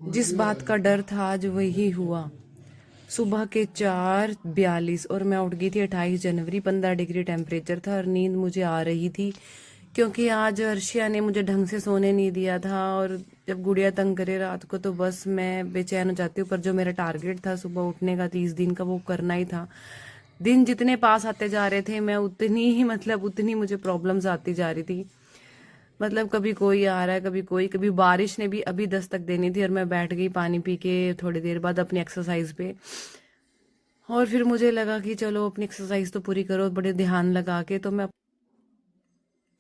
जिस बात का डर था आज वही हुआ। सुबह के 4:42 और मैं उठ गई थी 28 जनवरी। 15 डिग्री टेम्परेचर था और नींद मुझे आ रही थी क्योंकि आज अर्शिया ने मुझे ढंग से सोने नहीं दिया था। और जब गुड़िया तंग करे रात को तो बस मैं बेचैन हो जाती हूँ। पर जो मेरा टारगेट था सुबह उठने का 30 दिन का, वो करना ही था। दिन जितने पास आते जा रहे थे मैं उतनी ही उतनी मुझे प्रॉब्लम्स आती जा रही थी। कभी कोई आ रहा है, कभी कोई, कभी बारिश ने भी अभी दस्तक देनी थी और मैं बैठ गई पानी पी के थोड़ी देर बाद अपनी एक्सरसाइज पे। और फिर मुझे लगा कि चलो अपनी एक्सरसाइज तो पूरी करो बड़े ध्यान लगा के। तो मैं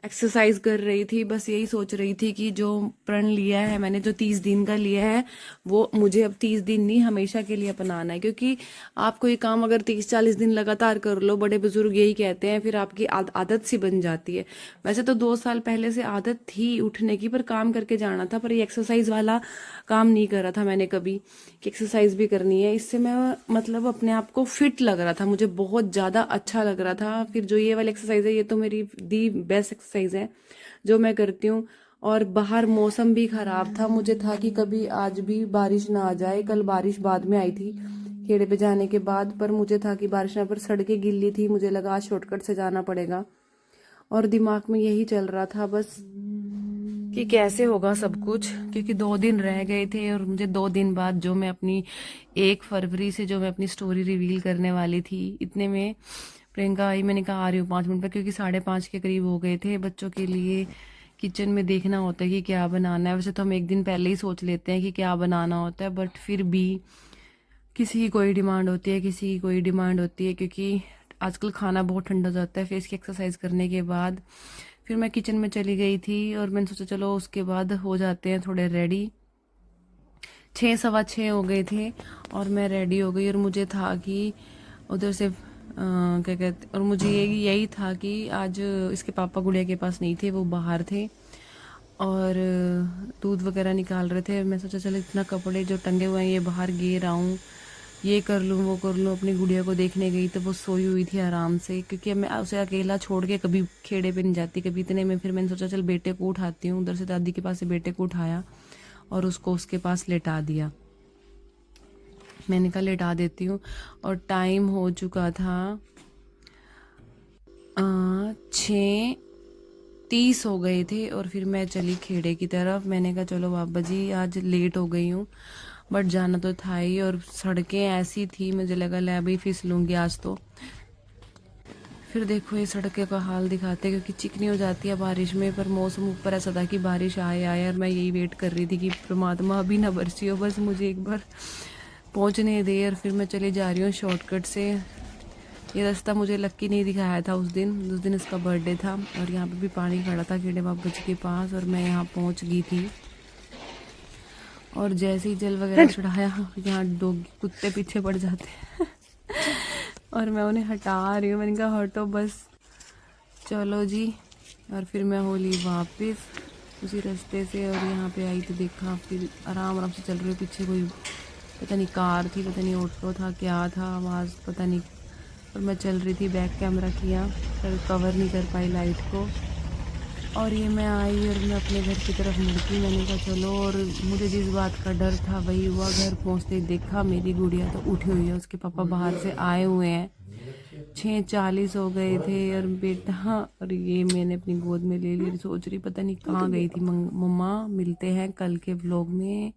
एक्सरसाइज कर रही थी, बस यही सोच रही थी कि जो प्रण लिया है मैंने, जो 30 दिन का लिया है, वो मुझे अब 30 दिन नहीं हमेशा के लिए अपनाना है। क्योंकि आप कोई काम अगर 30-40 दिन लगातार कर लो, बड़े बुजुर्ग यही कहते हैं, फिर आपकी आदत सी बन जाती है। वैसे तो 2 साल पहले से आदत थी उठने की, पर काम करके जाना था। पर ये एक्सरसाइज वाला काम नहीं करा था मैंने कभी कि एक्सरसाइज भी करनी है। इससे मैं अपने आप को फिट लग रहा था, मुझे बहुत ज़्यादा अच्छा लग रहा था। फिर जो ये वाली एक्सरसाइज है, ये तो मेरी दी बेस्ट एक्सरसाइज है जो मैं करती हूँ। और बाहर मौसम भी खराब था, मुझे था कि कभी आज भी बारिश ना आ जाए। कल बारिश बाद में आई थी खेड़े पे जाने के बाद, पर मुझे था कि बारिश ना, पर सड़कें गिल्ली थी, मुझे लगा आज शॉर्टकट से जाना पड़ेगा। और दिमाग में यही चल रहा था बस कि कैसे होगा सब कुछ। क्योंकि 2 दिन रह गए थे और मुझे 2 दिन बाद जो मैं अपनी 1 फरवरी से जो मैं अपनी स्टोरी रिवील करने वाली थी, इतने में प्रियंका आई। मैंने कहा आ रही हूँ 5 मिनट पर, क्योंकि 5:30 के करीब हो गए थे। बच्चों के लिए किचन में देखना होता है कि क्या बनाना है। वैसे तो हम एक दिन पहले ही सोच लेते हैं कि क्या बनाना होता है, बट फिर भी किसी की कोई डिमांड होती है, किसी की कोई डिमांड होती है। क्योंकि आजकल खाना बहुत ठंडा हो जाता है फेस की एक्सरसाइज करने के बाद। फिर मैं किचन में चली गई थी और मैंने सोचा चलो उसके बाद हो जाते हैं थोड़े रेडी। 6:15 हो गए थे और मैं रेडी हो गई। और मुझे था कि उधर से क्या कहते, और मुझे यही था कि आज इसके पापा गुड़िया के पास नहीं थे, वो बाहर थे और दूध वगैरह निकाल रहे थे। मैं सोचा चलो इतना कपड़े जो टंगे हुए हैं ये बाहर गिर आऊँ, ये कर लूँ वो कर लूँ। अपनी गुड़िया को देखने गई तो वो सोई हुई थी आराम से, क्योंकि मैं उसे अकेला छोड़ के कभी खेड़े पे नहीं जाती कभी इतने में। फिर मैंने सोचा चल बेटे को उठाती हूँ, उधर से दादी के पास से बेटे को उठाया और उसको उसके पास लेटा दिया। मैंने कहा लेटा देती हूँ। और टाइम हो चुका था 6:30 हो गए थे और फिर मैं चली खेड़े की तरफ। मैंने कहा चलो बाबा जी आज लेट हो गई हूँ, बट जाना तो था ही। और सड़कें ऐसी थी, मुझे लगा ले अभी फिसलूंगी आज तो। फिर देखो ये सड़कें का हाल दिखाते, क्योंकि चिकनी हो जाती है बारिश में। पर मौसम ऊपर ऐसा था कि बारिश आए आए, और मैं यही वेट कर रही थी कि परमात्मा अभी ना बरसी हो, बस मुझे एक बार पहुंचने दे। और फिर मैं चली जा रही हूँ शॉर्टकट से। ये रास्ता मुझे लक्की नहीं दिखाया था उस दिन इसका बर्थडे था। और यहाँ पे भी पानी खड़ा था कीड़े बाबा जी के पास, और मैं यहाँ पहुँच गई थी। और जैसे ही जल वगैरह चढ़ाया, यहाँ डॉग कुत्ते पीछे पड़ जाते हैं और मैं उन्हें हटा रही हूँ। मैंने कहा हटो बस, चलो जी। और फिर मैं होली वापस उसी रास्ते से, और यहाँ पे आई तो देखा फिर आराम आराम से चल रही हूँ। पीछे कोई पता नहीं कार थी, पता नहीं ऑटो था, क्या था आवाज़ पता नहीं। और मैं चल रही थी, बैक कैमरा किया पर कवर नहीं कर पाई लाइट को। और ये मैं आई और मैं अपने घर की तरफ मुड़ती। मैंने कहा चलो, और मुझे जिस बात का डर था वही हुआ। घर पहुंचते ही देखा मेरी गुड़िया तो उठी हुई है, उसके पापा बाहर से आए हुए हैं। 6:40 हो गए थे और बेटा, और ये मैंने अपनी गोद में ले ली। सोच रही पता नहीं कहाँ गई थी। मम्मा मिलते हैं कल के व्लॉग में।